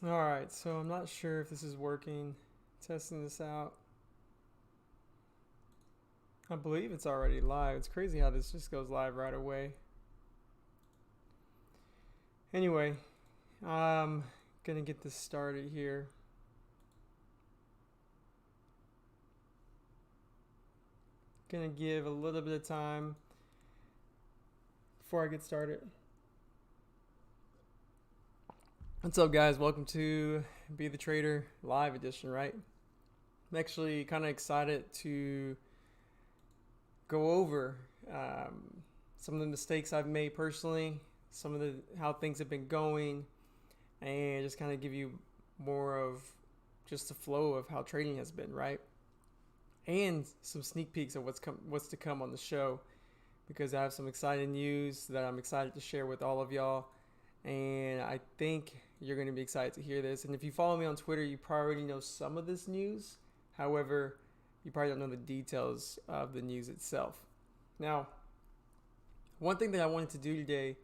Alright, so I'm not sure if this is working. Testing this out. I believe it's already live. It's crazy how this just goes live right away. Anyway, I'm gonna get this started here. Gonna give a little bit of time before I get started. What's up, guys? Welcome to Be the Trader live edition, right? I'm actually kind of excited to go over some of the mistakes I've made personally, some of the how things have been going, and just kind of give you more of just the flow of how trading has been, right? And some sneak peeks of what's to come on the show, because I have some exciting news that I'm excited to share with all of y'all, and I think you're going to be excited to hear this. And if you follow me on Twitter, you probably already know some of this news. However, you probably don't know the details of the news itself. Now, one thing that I wanted to do today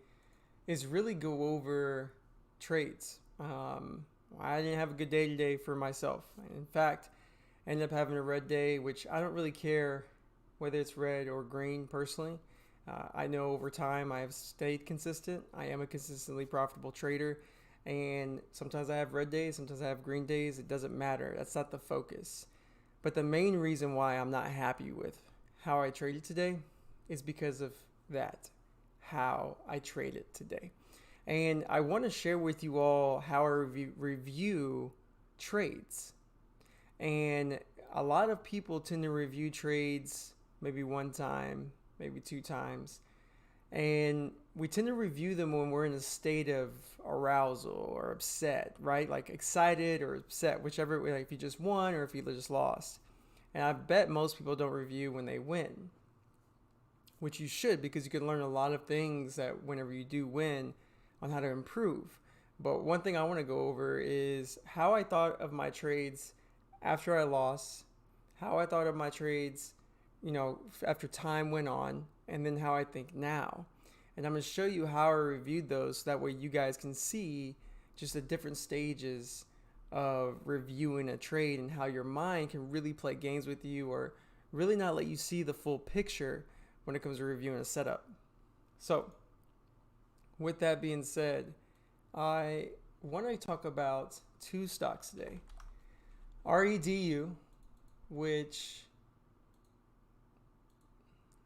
is really go over trades. I didn't have a good day today for myself. In fact, I ended up having a red day, which I don't really care whether it's red or green personally. I know over time I have stayed consistent. I am a consistently profitable trader, and sometimes I have red days, sometimes I have green days. It doesn't matter. That's not the focus. But the main reason why I'm not happy with how I traded today is because of that, how I traded today. And I want to share with you all how I review trades. And a lot of people tend to review trades maybe one time, maybe two times. And we tend to review them when we're in a state of arousal or upset, right? Like excited or upset, whichever way, like if you just won or if you just lost. And I bet most people don't review when they win, which you should, because you can learn a lot of things that whenever you do win on how to improve. But one thing I want to go over is how I thought of my trades after I lost, how I thought of my trades, after time went on, and then how I think now. And I'm going to show you how I reviewed those so that way you guys can see just the different stages of reviewing a trade and how your mind can really play games with you or really not let you see the full picture when it comes to reviewing a setup. So, with that being said, I want to talk about two stocks today. REDU, which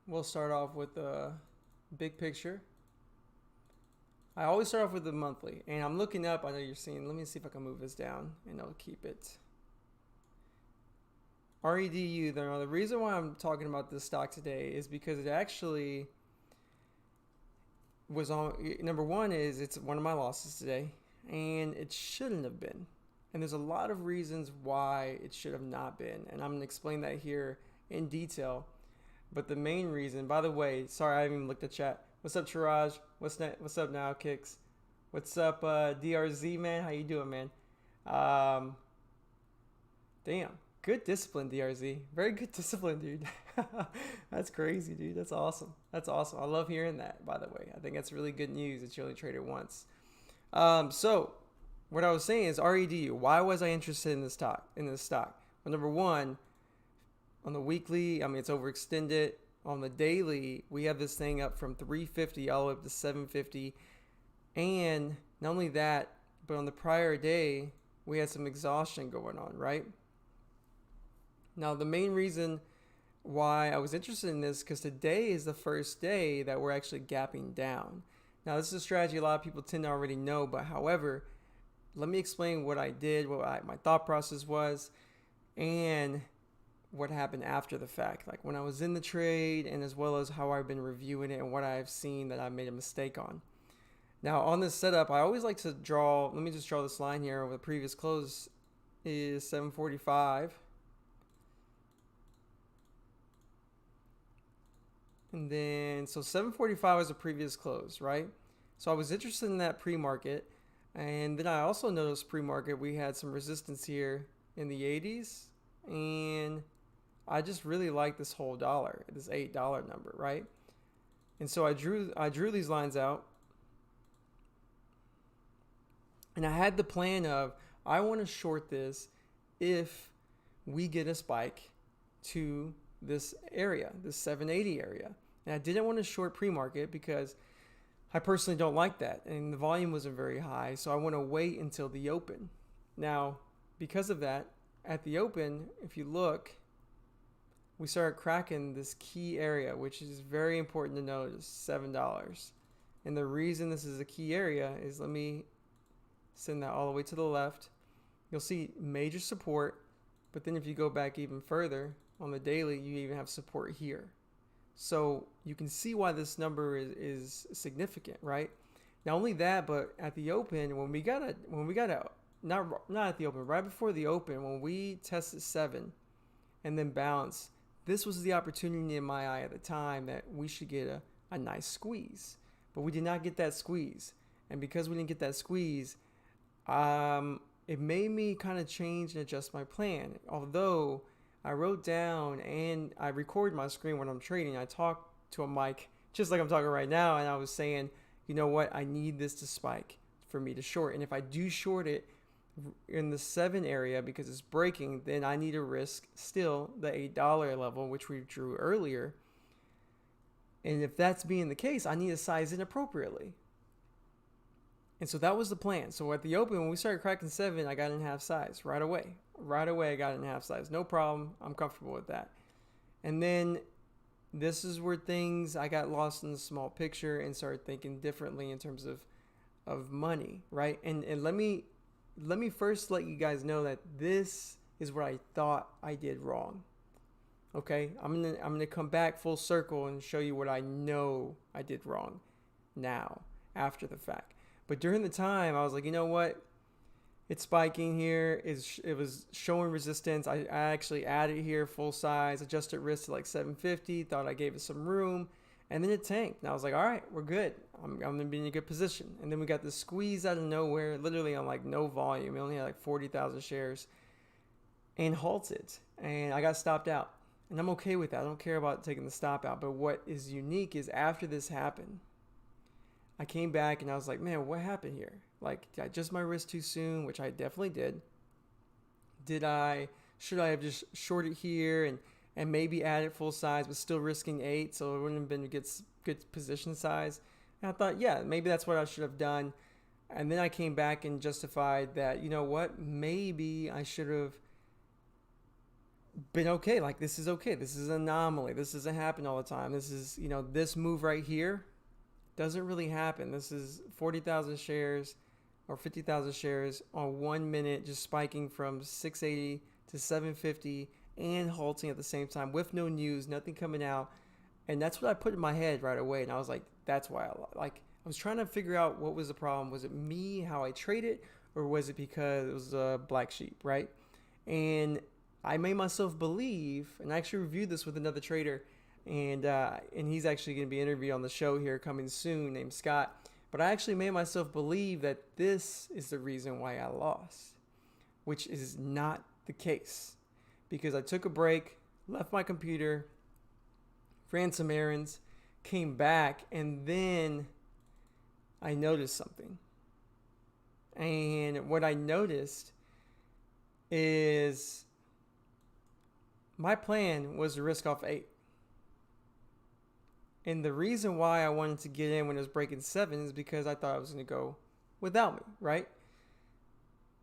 we'll start off with the big picture. I always start off with the monthly, and I'm looking up. I know you're seeing. Let me see if I can move this down, and I'll keep it. REDU. Now, the reason why I'm talking about this stock today is because it actually was on. Number one is it's one of my losses today, and it shouldn't have been. And there's a lot of reasons why it should have not been, and I'm going to explain that here in detail. But the main reason, by the way, sorry I haven't even looked at chat. What's up, Chiraj? What's up now, Kicks? What's up, DRZ, man? How you doing, man? Damn, good discipline, DRZ. Very good discipline, dude. That's crazy, dude. That's awesome. That's awesome. I love hearing that, by the way. I think that's really good news that you only traded once. So what I was saying is REDU. Why was I interested in this stock? Well, number one, on the weekly, it's overextended. On the daily, we have this thing up from 350 all the way up to 750. And not only that, but on the prior day, we had some exhaustion going on, right? Now, the main reason why I was interested in this, because today is the first day that we're actually gapping down. Now, this is a strategy a lot of people tend to already know, but however, let me explain what I did, my thought process was, and what happened after the fact, like when I was in the trade, and as well as how I've been reviewing it and what I've seen that I made a mistake on. Now, on this setup, I always like to draw, let me just draw this line here. Over the previous close is 745. And then, so 745 was the previous close, right? So I was interested in that pre-market. And then I also noticed pre-market, we had some resistance here in the 80s. And I just really like this whole dollar, this $8 number, right? And so I drew these lines out. And I had the plan of, I want to short this if we get a spike to this area, this 780 area. And I didn't want to short pre-market because I personally don't like that. And the volume wasn't very high. So I want to wait until the open. Now, because of that, at the open, if you look, we started cracking this key area, which is very important to notice, $7. And the reason this is a key area is, let me send that all the way to the left. You'll see major support, but then if you go back even further on the daily, you even have support here. So you can see why this number is significant, right? Not only that, but at the open, when we got not at the open, right before the open, when we tested 7 and then bounce, this was the opportunity in my eye at the time that we should get a nice squeeze. But we did not get that squeeze. And because we didn't get that squeeze, it made me kind of change and adjust my plan. Although I wrote down and I record my screen when I'm trading. I talk to a mic just like I'm talking right now. And I was saying, you know what? I need this to spike for me to short. And if I do short it in the 7 area because it's breaking, then I need to risk still the $8 level, which we drew earlier. And if that's being the case, I need to size it appropriately. And so that was the plan. So at the open, when we started cracking 7, I got in half size right away. Right away, I got in half size. No problem. I'm comfortable with that. And then this is where I got lost in the small picture and started thinking differently in terms of money, right? And let me first let you guys know that this is what I thought I did wrong. Okay, I'm gonna come back full circle and show you what I know I did wrong now, after the fact. But during the time, I was like, you know what? It's spiking here. It was showing resistance. I actually added here full size, adjusted risk to like 750. Thought I gave it some room, and then it tanked. And I was like, all right, we're good. I'm gonna be in a good position. And then we got this squeeze out of nowhere, literally on like no volume. We only had like 40,000 shares, and halted. And I got stopped out. And I'm okay with that. I don't care about taking the stop out. But what is unique is after this happened, I came back and I was like, man, what happened here? Like, did I adjust my risk too soon? Which I definitely did. Should I have just shorted here and maybe added full size, but still risking 8, so it wouldn't have been a good position size? And I thought, yeah, maybe that's what I should have done. And then I came back and justified that, you know what, maybe I should have been okay. Like, this is okay. This is an anomaly. This doesn't happen all the time. This is, this move right here doesn't really happen. This is 40,000 shares or 50,000 shares on 1 minute, just spiking from 680 to 750 and halting at the same time with no news, nothing coming out. And that's what I put in my head right away. And I was like, that's why I was trying to figure out what was the problem. Was it me, how I traded, or was it because it was a black sheep, right? And I made myself believe, and I actually reviewed this with another trader, and he's actually going to be interviewed on the show here coming soon, named Scott. But I actually made myself believe that this is the reason why I lost, which is not the case, because I took a break, left my computer, ran some errands, came back, and then I noticed something. And what I noticed is my plan was to risk off 8. And the reason why I wanted to get in when it was breaking 7 is because I thought it was going to go without me, right?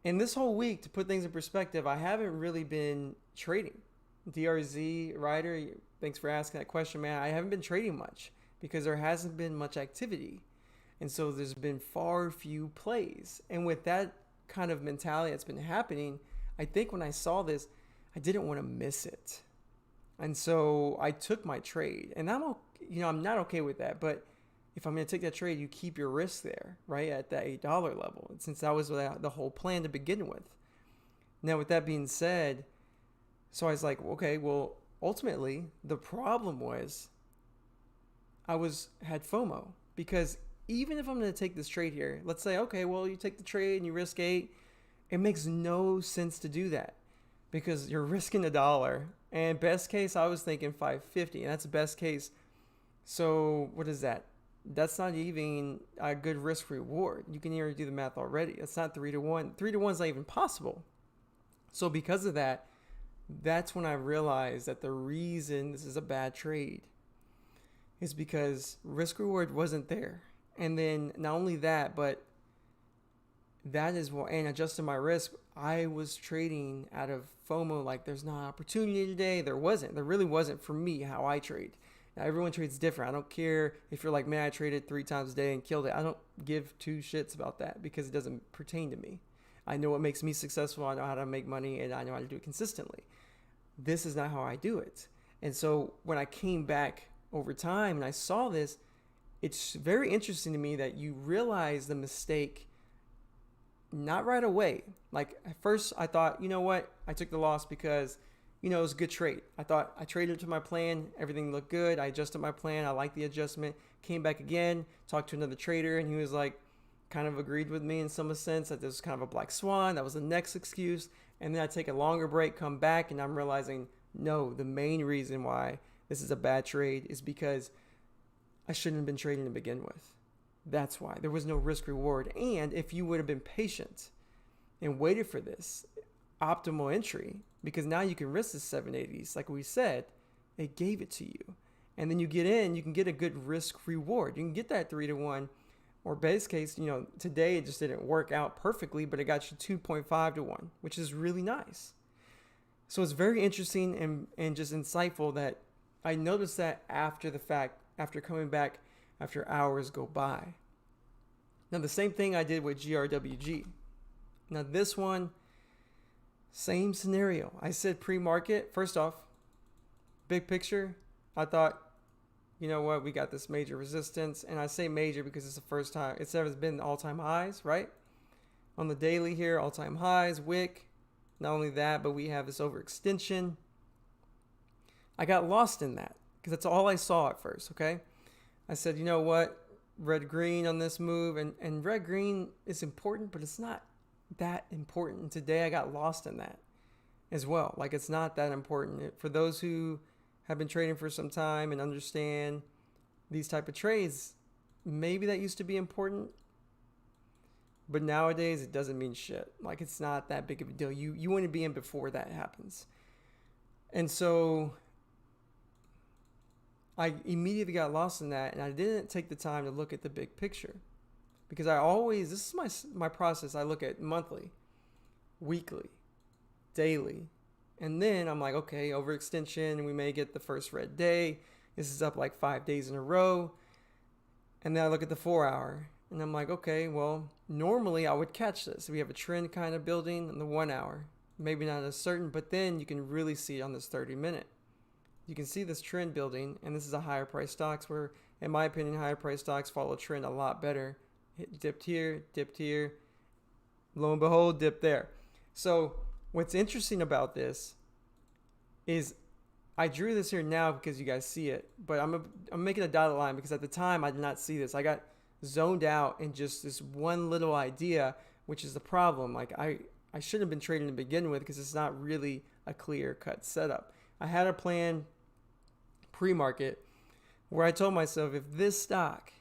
And this whole week, to put things in perspective, I haven't really been trading. DRZ, Ryder, thanks for asking that question, man. I haven't been trading much because there hasn't been much activity. And so there's been far few plays. And with that kind of mentality that's been happening, I think when I saw this, I didn't want to miss it. And so I took my trade. And I'm not okay with that. But if I'm going to take that trade, you keep your risk there, right, at that $8 level. And since that was the whole plan to begin with. Now, with that being said, so I was like, okay, well, ultimately, the problem was I had FOMO. Because even if I'm going to take this trade here, let's say, okay, well, you take the trade and you risk 8. It makes no sense to do that because you're risking $1. And best case, I was thinking 550, and that's the best case. So what is that? that's not even a good risk reward. You can already do the math already. It's not 3 to 1. 3 to 1 is not even possible. So because of that, that's when I realized that the reason this is a bad trade is because risk reward wasn't there. And then not only that, but that is what, and adjusting my risk, I was trading out of FOMO, like there's not opportunity today. There really wasn't for me how I trade. Now, everyone trades different. I don't care if you're like, man, I traded 3 times a day and killed it. I don't give 2 shits about that because it doesn't pertain to me. I know what makes me successful. I know how to make money, and I know how to do it consistently. This is not how I do it. And so when I came back over time and I saw this, it's very interesting to me that you realize the mistake not right away. Like at first I thought, you know what? I took the loss because, it was a good trade. I thought I traded to my plan. Everything looked good. I adjusted my plan. I liked the adjustment. Came back again, talked to another trader, and he was like, kind of agreed with me in some sense that this was kind of a black swan. That was the next excuse. And then I take a longer break, come back, and I'm realizing, no, the main reason why this is a bad trade is because I shouldn't have been trading to begin with. That's why. There was no risk reward. And if you would have been patient and waited for this optimal entry, because now you can risk the 780s, like we said, it gave it to you. And then you get in, you can get a good risk reward. You can get that 3 to 1, or base case, today it just didn't work out perfectly, but it got you 2.5 to 1, which is really nice. So it's very interesting and just insightful that I noticed that after the fact, after coming back, after hours go by. Now the same thing I did with GRWG. Now this one, same scenario. I said pre-market. First off, big picture, I thought, you know what, we got this major resistance. And I say major because it's the first time. It's never been all-time highs, right? On the daily here, all-time highs, wick. Not only that, but we have this overextension. I got lost in that because that's all I saw at first, okay? I said, you know what, red-green on this move. And red-green is important, but it's not that important. And today I got lost in that as well. Like it's not that important. For those who have been trading for some time and understand these type of trades, maybe that used to be important, but nowadays it doesn't mean shit. Like it's not that big of a deal. You want to be in before that happens. And so I immediately got lost in that, and I didn't take the time to look at the big picture. Because this is my process. I look at monthly, weekly, daily. And then I'm like, okay, overextension, we may get the first red day. This is up like 5 days in a row. And then I look at the 4 hour, and I'm like, okay, well, normally I would catch this. We have a trend kind of building in the 1 hour. Maybe not as certain, but then you can really see it on this 30-minute. You can see this trend building, and this is a higher price stocks where, in my opinion, higher price stocks follow trend a lot better. Dipped here, lo and behold, dipped there. So what's interesting about this is I drew this here now because you guys see it, but I'm making a dotted line because at the time I did not see this. I got zoned out in just this one little idea, which is the problem. Like I shouldn't have been trading to begin with because it's not really a clear-cut setup. I had a plan pre-market where I told myself if this stock,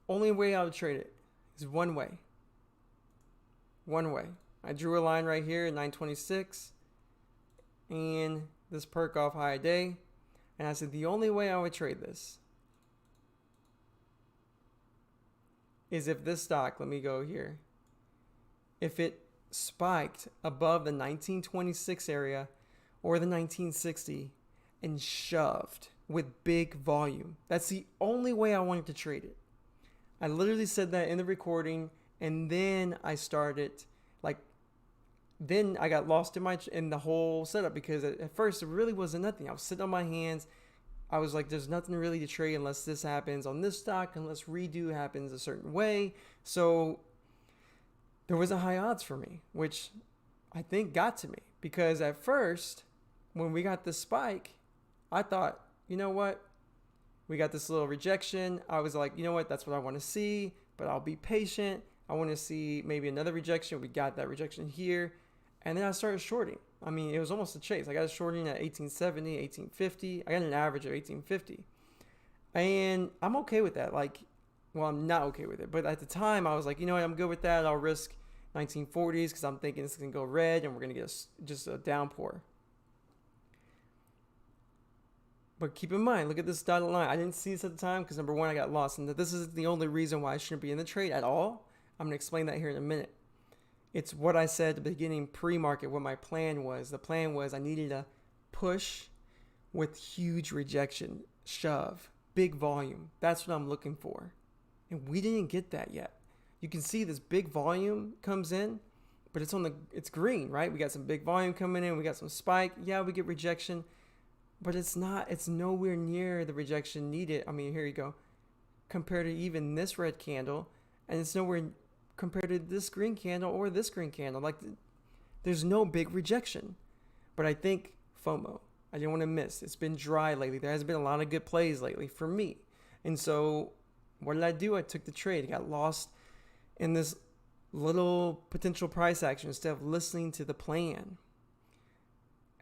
only way I would trade it is one way. One way. I drew a line right here at 926 and this perk off high day. And I said the only way I would trade this is if this stock, let me go here, if it spiked above the 1926 area or the 1960 and shoved with big volume. That's the only way I wanted to trade it. I literally said that in the recording, and then I started, then I got lost in the whole setup because at first it really wasn't nothing. I was sitting on my hands. I was like, there's nothing really to trade unless this happens on this stock, unless REDU happens a certain way. So there was a high odds for me, which I think got to me because at first, when we got the spike, I thought, you know what? We got this little rejection. I was like, you know what? That's what I want to see, but I'll be patient. I want to see maybe another rejection. We got that rejection here. And then I started shorting. I mean, it was almost a chase. I got a shorting at 1870, 1850. I got an average of 1850. And I'm okay with that. Like, Well, I'm not okay with it. But at the time, I was like, you know what? I'm good with that. I'll risk 1940s because I'm thinking it's going to go red and we're going to get just a downpour. But keep in mind, look at this dotted line. I didn't see this at the time because, number one, I got lost. And this is the only reason why I shouldn't be in the trade at all. I'm going to explain that here in a minute. It's what I said at the beginning, pre-market, what my plan was. The plan was I needed a push with huge rejection, shove, big volume. That's what I'm looking for. And we didn't get that yet. You can see this big volume comes in, but it's green, right? We got some big volume coming in. We got some spike. Yeah, we get rejection, but it's nowhere near the rejection needed. I mean, here you go. Compared to even this red candle, and it's nowhere compared to this green candle or this green candle. Like, there's no big rejection. But I think FOMO. I didn't want to miss. It's been dry lately. There hasn't been a lot of good plays lately for me. And so what did I do? I took the trade. I got lost in this little potential price action instead of listening to the plan.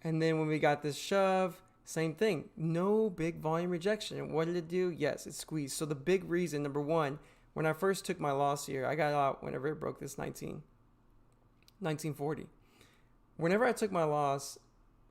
And then when we got this shove, same thing. No big volume rejection. And what did it do? Yes, it squeezed. So the big reason, number one, when I first took my loss here, I got out whenever it broke this 1940. Whenever I took my loss,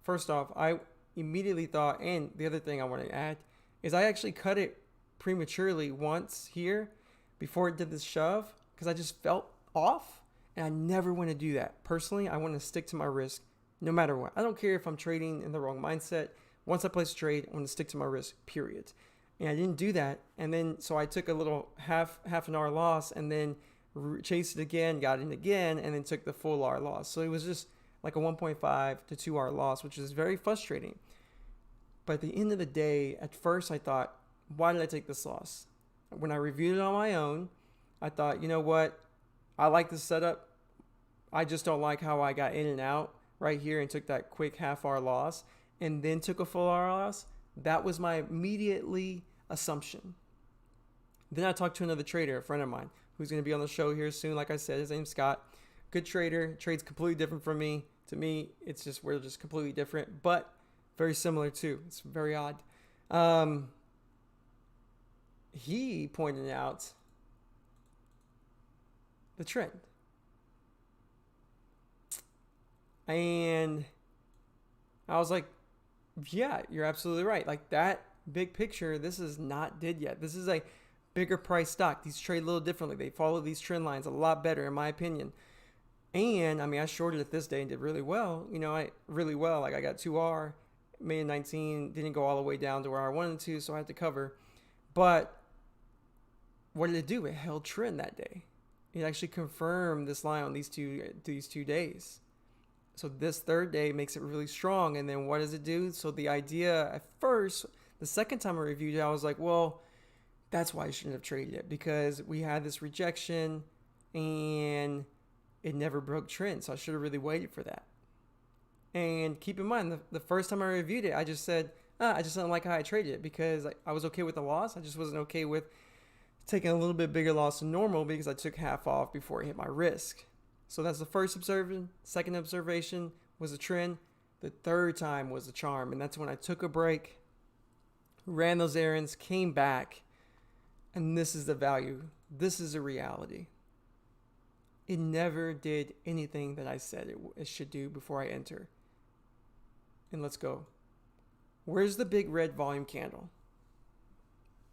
first off, I immediately thought, and the other thing I want to add is I actually cut it prematurely once here before it did this shove because I just felt off, and I never want to do that. Personally, I want to stick to my risk no matter what. I don't care if I'm trading in the wrong mindset. Once I place a trade, I want to stick to my risk, period. And I didn't do that. And then, so I took a little half an hour loss and then chased it again, got in again, and then took the full hour loss. So it was just like a 1.5 to 2 hour loss, which is very frustrating. But at the end of the day, at first I thought, why did I take this loss? When I reviewed it on my own, I thought, you know what? I like this setup. I just don't like how I got in and out right here and took that quick half hour loss and then took a full hour loss. That was my immediately assumption. Then I talked to another trader, a friend of mine, who's going to be on the show here soon. Like I said, his name's Scott. Good trader. Trades completely different from me. To me, it's just, we're just completely different, but very similar too. It's very odd. He pointed out the trend. And I was like, yeah, you're absolutely right. Like, that big picture, this is not did yet. This is a bigger price stock. These trade a little differently. They follow these trend lines a lot better, in my opinion. And I mean, I shorted it this day and did really well. You know, Like, I got 2R, made 19, didn't go all the way down to where I wanted to, so I had to cover. But what did it do? It held trend that day. It actually confirmed this line on these two days. So this third day makes it really strong. And then what does it do? So the idea at first, the second time I reviewed it, I was like, well, that's why I shouldn't have traded it, because we had this rejection and it never broke trend. So I should have really waited for that. And keep in mind, the first time I reviewed it, I just said, I just didn't like how I traded it because I was okay with the loss. I just wasn't okay with taking a little bit bigger loss than normal because I took half off before I hit my risk. So that's the first observation. Second observation was a trend. The third time was a charm. And that's when I took a break, ran those errands, came back. And this is the value. This is a reality. It never did anything that I said it should do before I enter. And let's go. Where's the big red volume candle?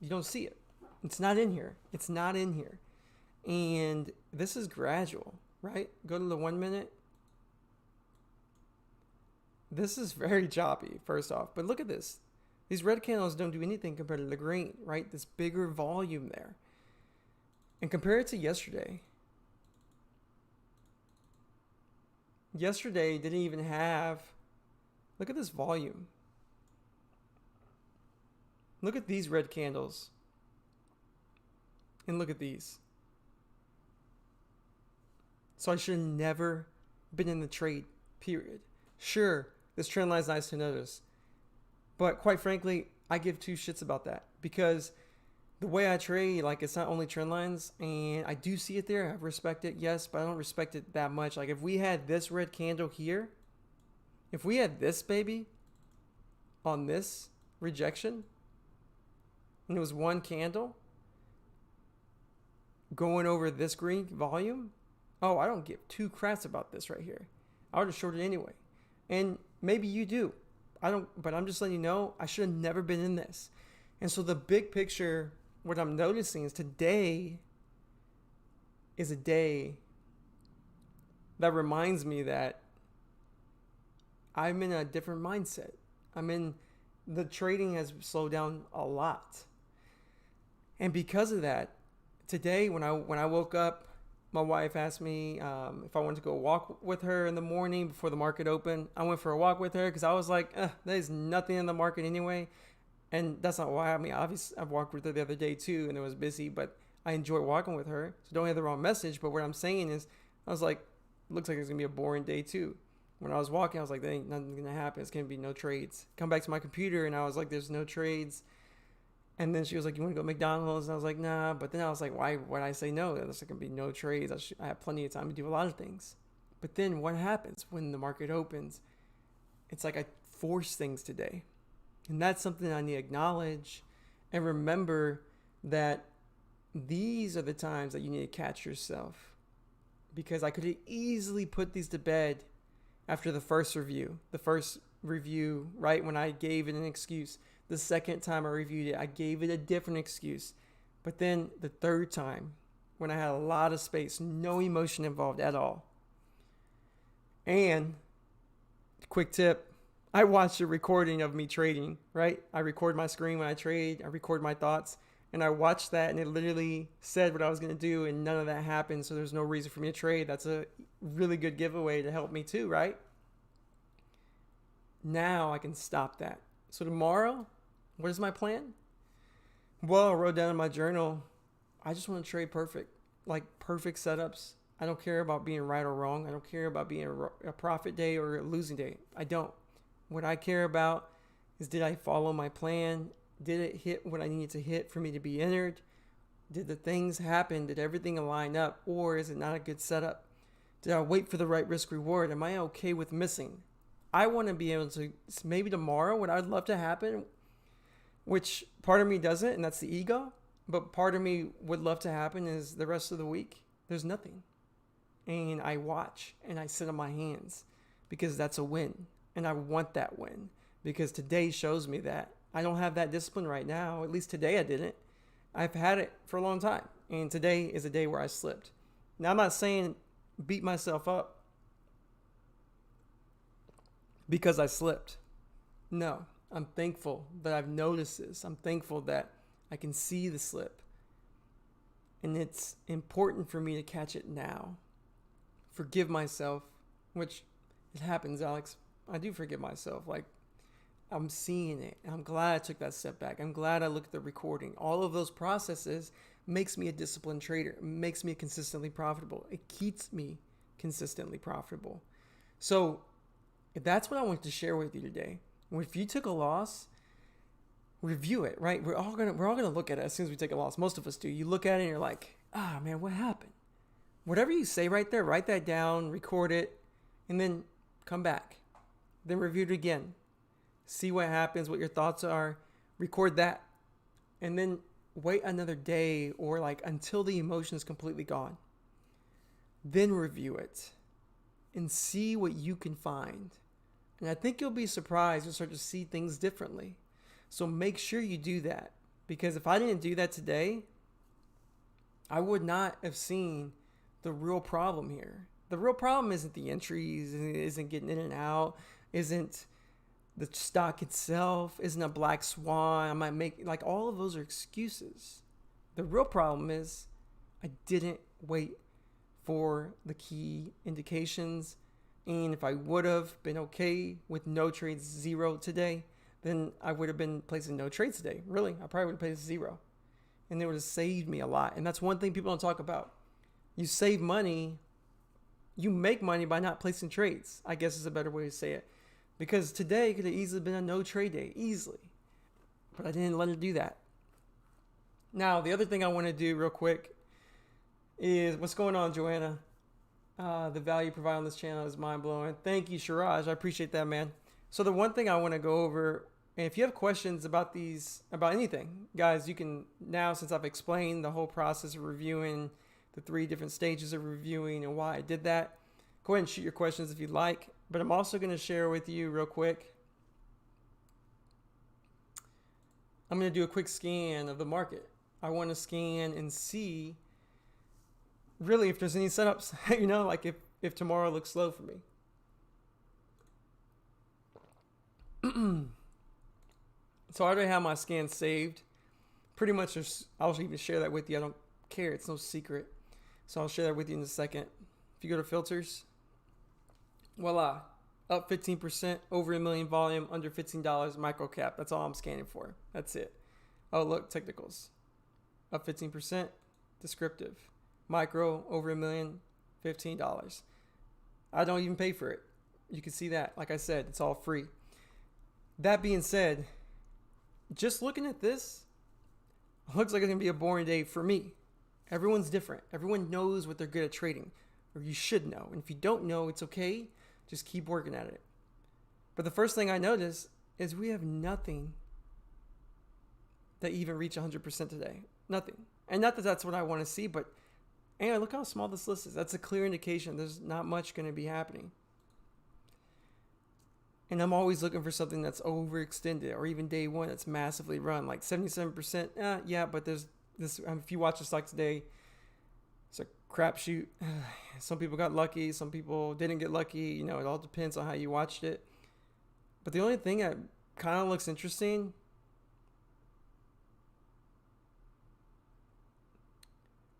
You don't see it. It's not in here. It's not in here. And this is gradual, right? Go to the 1 minute. This is very choppy, first off. But look at this. These red candles don't do anything compared to the green, right? This bigger volume there. And compare it to yesterday. Yesterday didn't even have... Look at this volume. Look at these red candles. And look at these. So I should have never been in the trade, period. Sure, this trend line is nice to notice. But quite frankly, I give two shits about that. Because the way I trade, like, it's not only trend lines. And I do see it there. I respect it, yes. But I don't respect it that much. Like, if we had this red candle here. If we had this, baby, on this rejection. And it was one candle. going over this green volume, oh, I don't give two craps about this right here. I would have shorted anyway. And maybe you do. I don't, but I'm just letting you know, I should have never been in this. And so the big picture, what I'm noticing is today is a day that reminds me that I'm in a different mindset. The trading has slowed down a lot. And because of that, today when I woke up, my wife asked me if I wanted to go walk with her in the morning before the market opened. I went for a walk with her because I was like, there's nothing in the market anyway. And that's not why. I mean, obviously, I've walked with her the other day too, and it was busy, but I enjoy walking with her. So don't have the wrong message. But what I'm saying is, I was like, looks like it's going to be a boring day too. When I was walking, I was like, there ain't nothing going to happen. It's going to be no trades. Come back to my computer, and I was like, there's no trades. And then she was like, you want to go to McDonald's? And I was like, nah. But then I was like, why would I say no? There's going to be no trades. I have plenty of time to do a lot of things. But then what happens when the market opens? It's like I force things today. And that's something I need to acknowledge and remember that these are the times that you need to catch yourself. Because I could have easily put these to bed after the first review. The first review, right, when I gave it an excuse. The second time I reviewed it, I gave it a different excuse. But then the third time, when I had a lot of space, no emotion involved at all. And, quick tip, I watched a recording of me trading, right? I record my screen when I trade. I record my thoughts. And I watched that, and it literally said what I was going to do, and none of that happened, so there's no reason for me to trade. That's a really good giveaway to help me too, right? Now I can stop that. So tomorrow, what is my plan? Well, I wrote down in my journal, I just want to trade perfect, like perfect setups. I don't care about being right or wrong. I don't care about being a profit day or a losing day. I don't. What I care about is, did I follow my plan? Did it hit what I needed to hit for me to be entered? Did the things happen? Did everything align up? Or is it not a good setup? Did I wait for the right risk reward? Am I okay with missing? I want to be able to, maybe tomorrow, what I'd love to happen, which part of me doesn't, and that's the ego, but part of me would love to happen is the rest of the week, there's nothing. And I watch and I sit on my hands because that's a win. And I want that win because today shows me that I don't have that discipline right now. At least today I didn't. I've had it for a long time. And today is a day where I slipped. Now, I'm not saying beat myself up because I slipped. No, I'm thankful that I've noticed this. I'm thankful that I can see the slip. And it's important for me to catch it now. Forgive myself, which it happens, Alex. I do forgive myself. Like, I'm seeing it. I'm glad I took that step back. I'm glad I looked at the recording. All of those processes makes me a disciplined trader. It makes me consistently profitable. It keeps me consistently profitable. So that's what I wanted to share with you today. If you took a loss, review it, right? We're all gonna look at it as soon as we take a loss. Most of us do. You look at it and you're like, man, what happened? Whatever you say right there, write that down, record it, and then come back. Then review it again. See what happens, what your thoughts are. Record that. And then wait another day or like until the emotion is completely gone. Then review it and see what you can find. And I think you'll be surprised. You'll start to see things differently. So make sure you do that. Because if I didn't do that today, I would not have seen the real problem here. The real problem isn't the entries, isn't getting in and out, isn't the stock itself, isn't a black swan. I might make, like, all of those are excuses. The real problem is I didn't wait for the key indications. And if I would have been okay with no trades, zero today, then I would have been placing no trades today. Really, I probably would have placed zero. And it would have saved me a lot. And that's one thing people don't talk about. You save money. You make money by not placing trades, I guess is a better way to say it. Because today could have easily been a no trade day, easily. But I didn't let it do that. Now, the other thing I want to do real quick is, what's going on, Joanna? The value provided on this channel is mind-blowing. Thank you, Shiraj. I appreciate that, man. So the one thing I want to go over, and if you have questions about these, about anything, guys, you can now, since I've explained the whole process of reviewing the 3 different stages of reviewing and why I did that. Go ahead and shoot your questions if you'd like. But I'm also going to share with you real quick. I'm going to do a quick scan of the market. I want to scan and see really if there's any setups, you know, like if tomorrow looks slow for me. So I already have my scan saved. Pretty much, I'll even share that with you. I don't care. It's no secret. So I'll share that with you in a second. If you go to filters, voila, up 15%, over a million volume, under $15, micro cap. That's all I'm scanning for. That's it. Oh, look, technicals. Up 15%, descriptive. Micro, over a million, $15. I don't even pay for it. You can see that. Like I said, it's all free. That being said, just looking at this, looks like it's going to be a boring day for me. Everyone's different. Everyone knows what they're good at trading, or you should know. And if you don't know, it's okay. Just keep working at it. But the first thing I notice is we have nothing that even reach 100% today. Nothing. And not that that's what I want to see, but anyway, look how small this list is. That's a clear indication there's not much going to be happening. And I'm always looking for something that's overextended, or even day one that's massively run, like 77%. Yeah, but there's this. If you watch the stock today, it's a crapshoot. Some people got lucky, some people didn't get lucky. You know, it all depends on how you watched it. But the only thing that kind of looks interesting,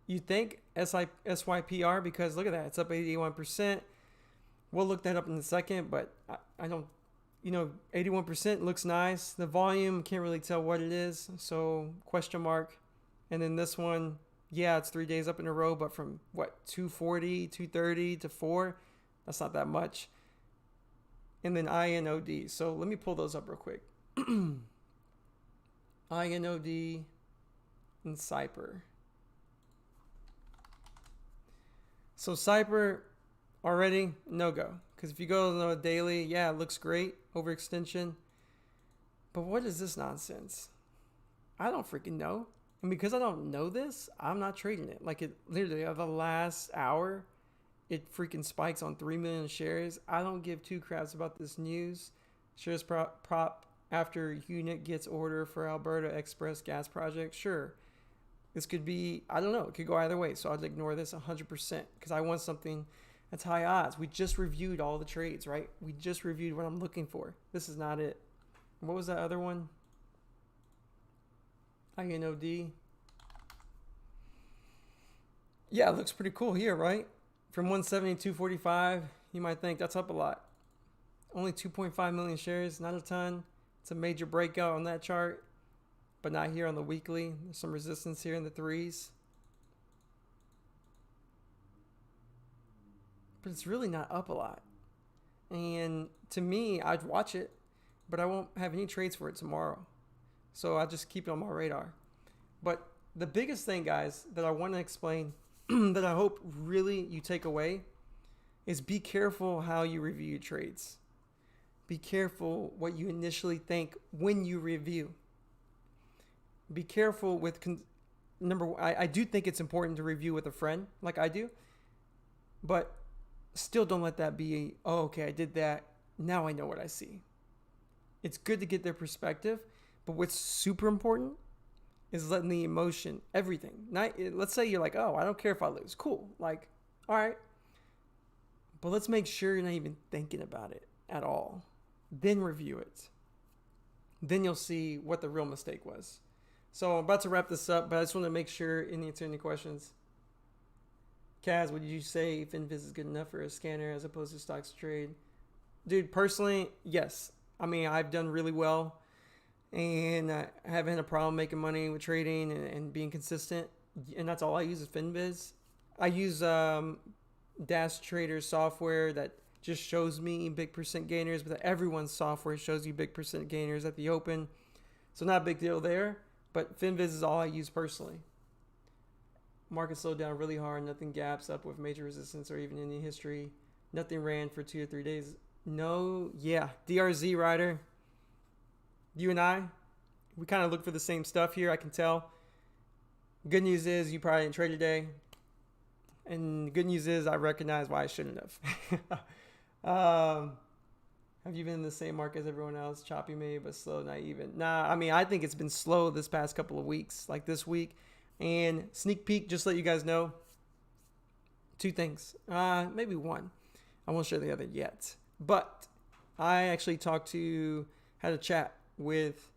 you think SYPR, because look at that, it's up 81%. We'll look that up in a second, but I don't, 81% looks nice. The volume, can't really tell what it is, so question mark. And then this one, yeah, it's 3 days up in a row, but from what, 240, 230 to 4, that's not that much. And then INOD. So let me pull those up real quick. INOD and CYPR. So CYPR already no go, because if you go to a daily, yeah, it looks great, overextension. But what is this nonsense? I don't freaking know. And because I don't know this, I'm not trading it. Like, it literally, the last hour, it freaking spikes on 3 million shares. I don't give two craps about this news. Shares prop after unit gets order for Alberta Express gas project. Sure. This could be, I don't know, it could go either way. So I'd ignore this 100% because I want something that's high odds. We just reviewed all the trades, right? We just reviewed what I'm looking for. This is not it. What was that other one? INOD. Yeah, it looks pretty cool here, right? From 170 to 245, you might think that's up a lot. Only 2.5 million shares, not a ton. It's a major breakout on that chart, but not here on the weekly. There's some resistance here in the 3s. But it's really not up a lot. And to me, I'd watch it, but I won't have any trades for it tomorrow. So I'll just keep it on my radar. But the biggest thing, guys, that I want to explain, that I hope really you take away, is be careful how you review your trades. Be careful what you initially think when you review. Be careful with, I do think it's important to review with a friend, like I do, but still don't let that be, oh, okay, I did that, now I know what I see. It's good to get their perspective, but what's super important is letting the emotion, everything. Let's say you're like, oh, I don't care if I lose. Cool. Like, all right. But let's make sure you're not even thinking about it at all. Then review it. Then you'll see what the real mistake was. So I'm about to wrap this up, but I just want to make sure and answer any questions. Kaz, would you say FinViz is good enough for a scanner as opposed to stocks to trade? Dude, personally, yes. I mean, I've done really well. And I haven't had a problem making money with trading and being consistent. And that's all I use is FinViz. I use Dash Trader software that just shows me big percent gainers, but everyone's software shows you big percent gainers at the open. So not a big deal there, but FinViz is all I use personally. Market slowed down really hard. Nothing gaps up with major resistance or even any history. Nothing ran for 2 or 3 days. No, yeah. DRZ rider. You and I, we kind of look for the same stuff here, I can tell. Good news is you probably didn't trade today. And the good news is I recognize why I shouldn't have. Have you been in the same market as everyone else? Choppy maybe, but slow, not even. Nah, I mean, I think it's been slow this past couple of weeks, like this week. And sneak peek, just to let you guys know, 2 things. Maybe 1. I won't share the other yet. But I actually had a chat with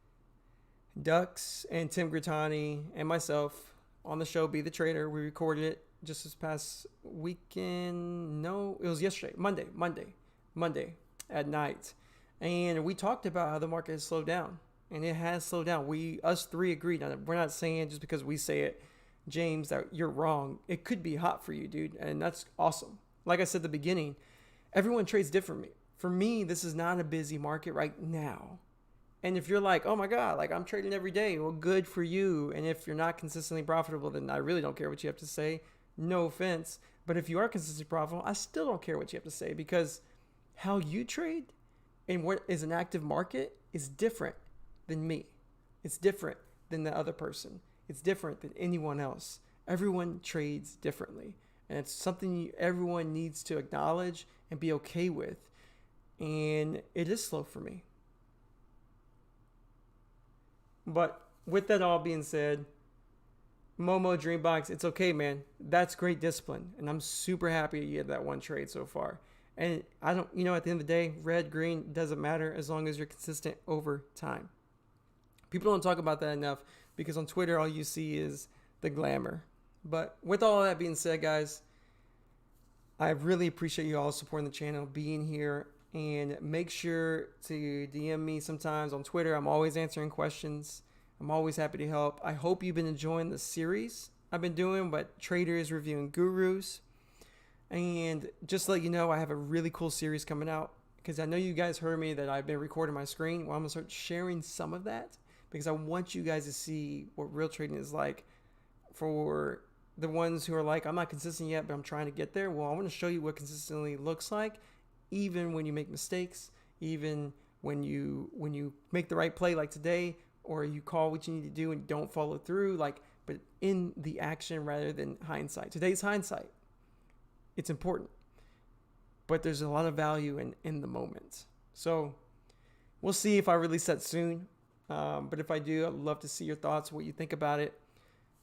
Dux and Tim Grittani and myself on the show, Be the Trader. We recorded it just this past weekend. No, it was yesterday, Monday at night. And we talked about how the market has slowed down. And it has slowed down. Us 3 agreed on it. We're not saying just because we say it, James, that you're wrong. It could be hot for you, dude. And that's awesome. Like I said at the beginning, everyone trades differently. For me, this is not a busy market right now. And if you're like, oh my God, like I'm trading every day, well, good for you. And if you're not consistently profitable, then I really don't care what you have to say. No offense. But if you are consistently profitable, I still don't care what you have to say, because how you trade and what is an active market is different than me. It's different than the other person. It's different than anyone else. Everyone trades differently. And it's something everyone needs to acknowledge and be okay with. And it is slow for me. But with that all being said, Momo Dreambox, it's okay, man. That's great discipline. And I'm super happy you had that 1 trade so far. And I don't, at the end of the day, red, green, doesn't matter as long as you're consistent over time. People don't talk about that enough, because on Twitter, all you see is the glamour. But with all that being said, guys, I really appreciate you all supporting the channel, being here, and make sure to DM me sometimes on Twitter. I'm always answering questions. I'm always happy to help. I hope you've been enjoying the series I've been doing, but traders reviewing gurus. And just to let you know, I have a really cool series coming out, because I know you guys heard me that I've been recording my screen. Well, I'm going to start sharing some of that, because I want you guys to see what real trading is like. For the ones who are like, I'm not consistent yet, but I'm trying to get there. Well, I want to show you what consistently looks like, even when you make mistakes, even when you make the right play like today, or you call what you need to do and don't follow through, but in the action rather than hindsight. Today's hindsight. It's important, but there's a lot of value in the moment. So we'll see if I release that soon. But if I do, I'd love to see your thoughts, what you think about it.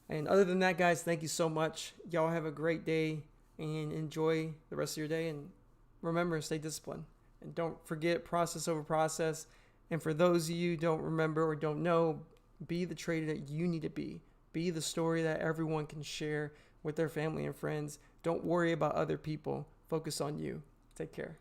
And other than that, guys, thank you so much. Y'all have a great day and enjoy the rest of your day. And remember, stay disciplined. And don't forget process over process. And for those of you who don't remember or don't know, be the trader that you need to be. Be the story that everyone can share with their family and friends. Don't worry about other people. Focus on you. Take care.